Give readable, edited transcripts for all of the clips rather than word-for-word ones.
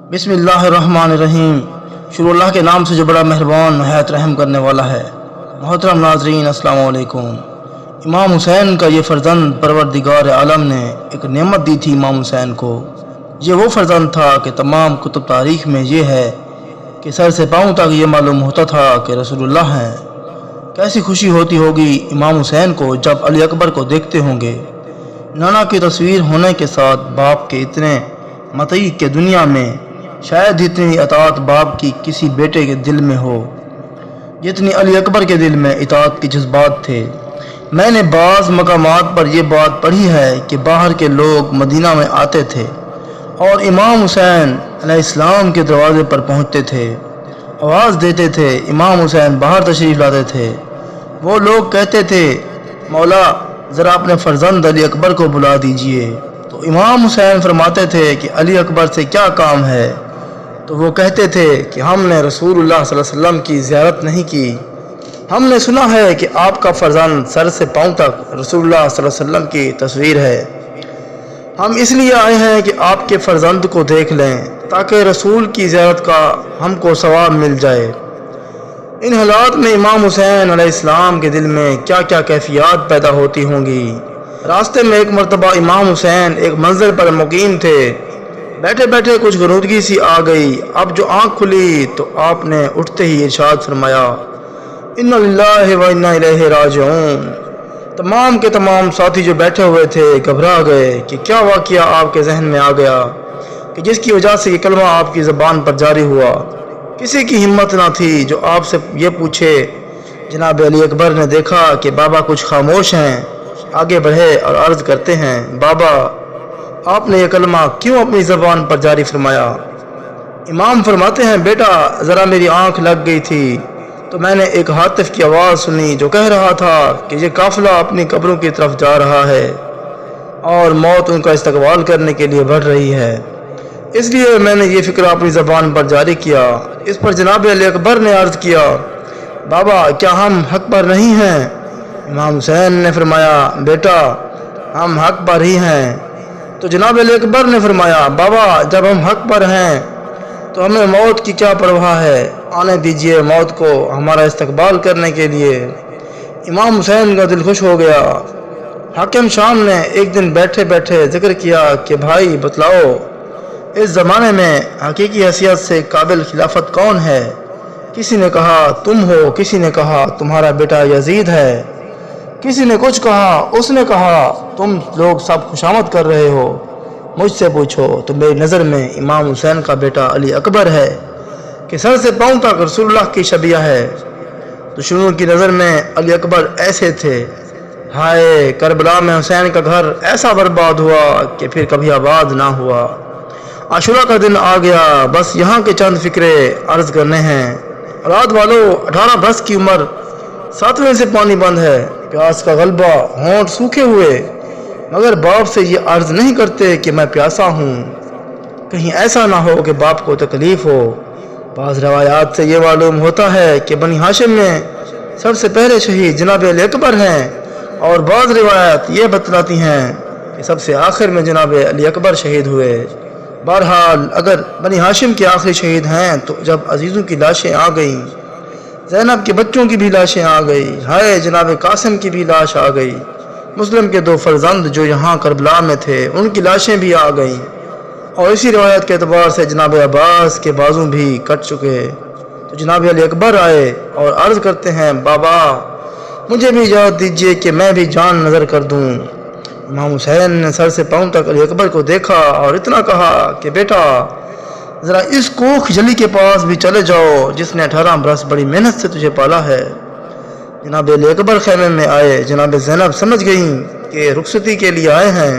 بسم اللہ الرحمن الرحیم۔ شروع اللہ کے نام سے جو بڑا مہربان نہایت رحم کرنے والا ہے۔ محترم ناظرین السلام علیکم۔ امام حسین کا یہ فرزند پروردگار عالم نے ایک نعمت دی تھی امام حسین کو۔ یہ وہ فرزند تھا کہ تمام کتب تاریخ میں یہ ہے کہ سر سے پاؤں تک یہ معلوم ہوتا تھا کہ رسول اللہ ہیں۔ کیسی خوشی ہوتی ہوگی امام حسین کو جب علی اکبر کو دیکھتے ہوں گے۔ نانا کی تصویر ہونے کے ساتھ باپ کے اتنے مطیع کہ دنیا میں شاید اتنی اطاعت باپ کی کسی بیٹے کے دل میں ہو جتنی علی اکبر کے دل میں اطاعت کے جذبات تھے۔ میں نے بعض مقامات پر یہ بات پڑھی ہے کہ باہر کے لوگ مدینہ میں آتے تھے اور امام حسین علیہ السلام کے دروازے پر پہنچتے تھے، آواز دیتے تھے، امام حسین باہر تشریف لاتے تھے۔ وہ لوگ کہتے تھے مولا ذرا اپنے فرزند علی اکبر کو بلا دیجئے، تو امام حسین فرماتے تھے کہ علی اکبر سے کیا کام ہے؟ تو وہ کہتے تھے کہ ہم نے رسول اللہ صلی اللہ علیہ وسلم کی زیارت نہیں کی، ہم نے سنا ہے کہ آپ کا فرزند سر سے پاؤں تک رسول اللہ صلی اللہ علیہ وسلم کی تصویر ہے، ہم اس لیے آئے ہیں کہ آپ کے فرزند کو دیکھ لیں تاکہ رسول کی زیارت کا ہم کو ثواب مل جائے۔ ان حالات میں امام حسین علیہ السلام کے دل میں کیا کیا کیفیات پیدا ہوتی ہوں گی۔ راستے میں ایک مرتبہ امام حسین ایک منزل پر مقیم تھے، بیٹھے بیٹھے کچھ غنودگی سی آ گئی۔ اب جو آنکھ کھلی تو آپ نے اٹھتے ہی ارشاد فرمایا انا للہ و انا الیہ راجعون۔ تمام کے تمام ساتھی جو بیٹھے ہوئے تھے گھبرا گئے کہ کیا واقعہ آپ کے ذہن میں آ گیا کہ جس کی وجہ سے یہ کلمہ آپ کی زبان پر جاری ہوا۔ کسی کی ہمت نہ تھی جو آپ سے یہ پوچھے۔ جناب علی اکبر نے دیکھا کہ بابا کچھ خاموش ہیں، آگے بڑھے اور عرض کرتے ہیں بابا آپ نے یہ کلمہ کیوں اپنی زبان پر جاری فرمایا؟ امام فرماتے ہیں بیٹا ذرا میری آنکھ لگ گئی تھی تو میں نے ایک ہاتف کی آواز سنی جو کہہ رہا تھا کہ یہ قافلہ اپنی قبروں کی طرف جا رہا ہے اور موت ان کا استقبال کرنے کے لیے بڑھ رہی ہے، اس لیے میں نے یہ فکر اپنی زبان پر جاری کیا۔ اس پر جناب علی اکبر نے عرض کیا بابا کیا ہم حق پر نہیں ہیں؟ امام حسین نے فرمایا بیٹا ہم حق پر ہی ہیں۔ تو جناب علی اکبر نے فرمایا بابا جب ہم حق پر ہیں تو ہمیں موت کی کیا پرواہ ہے، آنے دیجئے موت کو ہمارا استقبال کرنے کے لیے۔ امام حسین کا دل خوش ہو گیا۔ حاکم شام نے ایک دن بیٹھے بیٹھے ذکر کیا کہ بھائی بتلاؤ اس زمانے میں حقیقی حیثیت سے قابل خلافت کون ہے؟ کسی نے کہا تم ہو، کسی نے کہا تمہارا بیٹا یزید ہے، کسی نے کچھ کہا، اس نے کہا تم لوگ سب خوشامد کر رہے ہو، مجھ سے پوچھو تو میری نظر میں امام حسین کا بیٹا علی اکبر ہے کہ سر سے پاؤں تک رسول اللہ کی شبیہ ہے۔ دشمنوں کی نظر میں علی اکبر ایسے تھے، ہائے کربلا میں حسین کا گھر ایسا برباد ہوا کہ پھر کبھی آباد نہ ہوا۔ عاشورہ کا دن آ گیا، بس یہاں کے چند فکرے عرض کرنے ہیں۔ رات والو 18 برس کی عمر، 7ویں سے پانی بند ہے، پیاس کا غلبہ، ہونٹ سوکھے ہوئے، مگر باپ سے یہ عرض نہیں کرتے کہ میں پیاسا ہوں، کہیں ایسا نہ ہو کہ باپ کو تکلیف ہو۔ بعض روایات سے یہ معلوم ہوتا ہے کہ بنی ہاشم میں سب سے پہلے شہید جناب علی اکبر ہیں، اور بعض روایات یہ بتلاتی ہیں کہ سب سے آخر میں جناب علی اکبر شہید ہوئے۔ بہرحال اگر بنی ہاشم کے آخری شہید ہیں تو جب عزیزوں کی لاشیں آ گئیں، زینب کے بچوں کی بھی لاشیں آ گئی، ہائے جناب قاسم کی بھی لاش آ گئی، مسلم کے 2 فرزند جو یہاں کربلا میں تھے ان کی لاشیں بھی آ گئیں، اور اسی روایت کے اعتبار سے جناب عباس کے بازو بھی کٹ چکے۔ تو جناب علی اکبر آئے اور عرض کرتے ہیں بابا مجھے بھی اجازت دیجیے کہ میں بھی جان نظر کر دوں۔ امام حسین نے سر سے پاؤں تک علی اکبر کو دیکھا اور اتنا کہا کہ بیٹا ذرا اس کوکھ جلی کے پاس بھی چلے جاؤ جس نے 18 برس بڑی محنت سے تجھے پالا ہے۔ جناب علی اکبر خیمے میں آئے، جناب زینب سمجھ گئیں کہ رخصتی کے لیے آئے ہیں،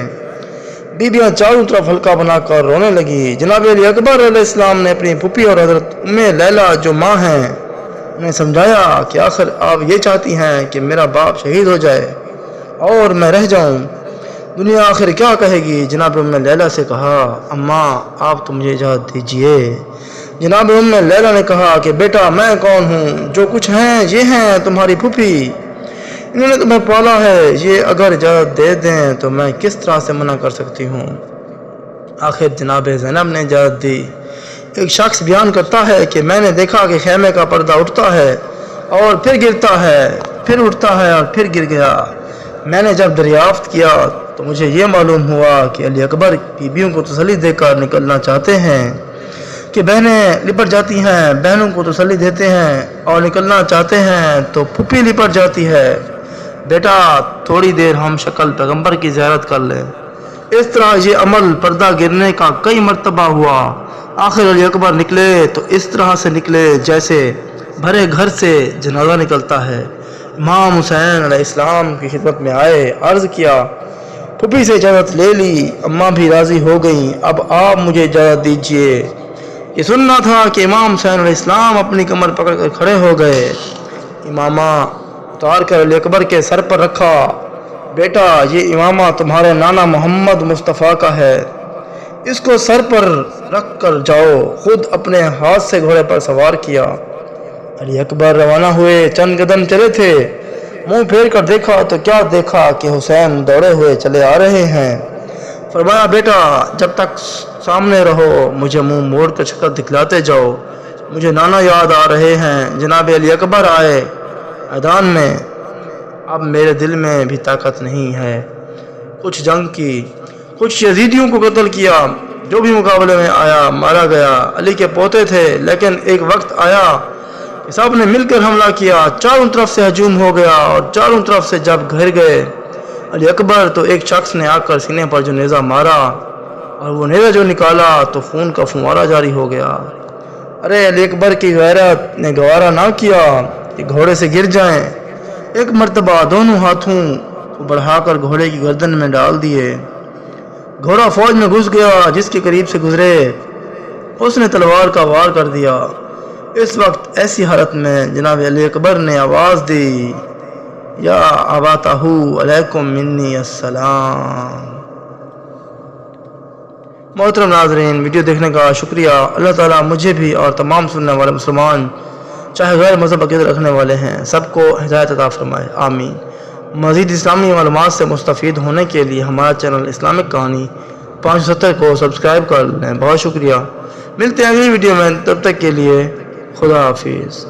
بیبیاں چاروں طرف حلقہ بنا کر رونے لگی۔ جناب علی اکبر علیہ السلام نے اپنی پھوپھی اور حضرت ام لیلہ جو ماں ہیں انہیں سمجھایا کہ آخر آپ یہ چاہتی ہیں کہ میرا باپ شہید ہو جائے اور میں رہ جاؤں، دنیا آخر کیا کہے گی؟ جناب ام لیلہ سے کہا اماں آپ تو مجھے اجازت دیجئے۔ جناب ام لیلہ نے کہا کہ بیٹا میں کون ہوں، جو کچھ ہیں یہ ہیں تمہاری پھوپھی، انہوں نے تمہیں پالا ہے، یہ اگر اجازت دے دیں تو میں کس طرح سے منع کر سکتی ہوں؟ آخر جناب زینب نے اجازت دی۔ ایک شخص بیان کرتا ہے کہ میں نے دیکھا کہ خیمے کا پردہ اٹھتا ہے اور پھر گرتا ہے، پھر اٹھتا ہے اور پھر گر گیا۔ میں نے جب دریافت کیا تو مجھے یہ معلوم ہوا کہ علی اکبر بیویوں کو تسلی دے کر نکلنا چاہتے ہیں کہ بہنیں لپٹ جاتی ہیں، بہنوں کو تسلی دیتے ہیں، اور نکلنا چاہتے ہیں تو پھوپھی لپٹ جاتی ہے۔ بیٹا تھوڑی دیر ہم شکل پیغمبر کی زیارت کر لیں۔ اس طرح یہ عمل پردہ گرنے کا کئی مرتبہ ہوا۔ آخر علی اکبر نکلے تو اس طرح سے نکلے جیسے بھرے گھر سے جنازہ نکلتا ہے۔ امام حسین علیہ السلام کی خدمت میں آئے، عرض کیا، پھوپھی سے اجازت لے لی، اماں بھی راضی ہو گئیں، اب آپ مجھے اجازت دیجیے۔ یہ سننا تھا کہ امام حسین علیہ السلام اپنی کمر پکڑ کر کھڑے ہو گئے، امامہ اتار کر علی اکبر کے سر پر رکھا۔ بیٹا یہ امامہ تمہارے نانا محمد مصطفیٰ کا ہے، اس کو سر پر رکھ کر جاؤ۔ خود اپنے ہاتھ سے گھوڑے پر سوار کیا۔ علی اکبر روانہ ہوئے، چند قدم چلے تھے، منہ پھیر کر دیکھا تو کیا دیکھا کہ حسین دوڑے ہوئے چلے آ رہے ہیں۔ فرمایا، بیٹا جب تک سامنے رہو مجھے منہ موڑ کر شکل دکھلاتے جاؤ، مجھے نانا یاد آ رہے ہیں۔ جناب علی اکبر آئے میدان میں، اب میرے دل میں بھی طاقت نہیں ہے۔ کچھ جنگ کی، کچھ یزیدیوں کو قتل کیا، جو بھی مقابلے میں آیا مارا گیا۔ علی کے پوتے تھے، لیکن ایک وقت آیا کہ سب نے مل کر حملہ کیا، چاروں طرف سے ہجوم ہو گیا، اور چاروں طرف سے جب گھر گئے علی اکبر تو ایک شخص نے آ کر سینے پر جو نیزہ مارا، اور وہ نیزہ جو نکالا تو خون کا فوارہ جاری ہو گیا۔ ارے علی اکبر کی غیرت نے گوارا نہ کیا کہ گھوڑے سے گر جائیں۔ ایک مرتبہ دونوں ہاتھوں کو بڑھا کر گھوڑے کی گردن میں ڈال دیے۔ گھوڑا فوج میں گھس گیا، جس کے قریب سے گزرے اس نے تلوار کا وار کر دیا۔ اس وقت ایسی حالت میں جناب علی اکبر نے آواز دی، یا اباتہ علیکم منی السلام۔ محترم ناظرین، ویڈیو دیکھنے کا شکریہ۔ اللہ تعالیٰ مجھے بھی اور تمام سننے والے مسلمان چاہے غیر مذہب عقیدہ رکھنے والے ہیں سب کو ہدایت عطا فرمائے، آمین۔ مزید اسلامی معلومات سے مستفید ہونے کے لیے ہمارا چینل اسلامک کہانی 570 کو سبسکرائب کر لیں۔ بہت شکریہ۔ ملتے ہیں اگلی ویڈیو میں، تب تک کے لیے خدا حافظ۔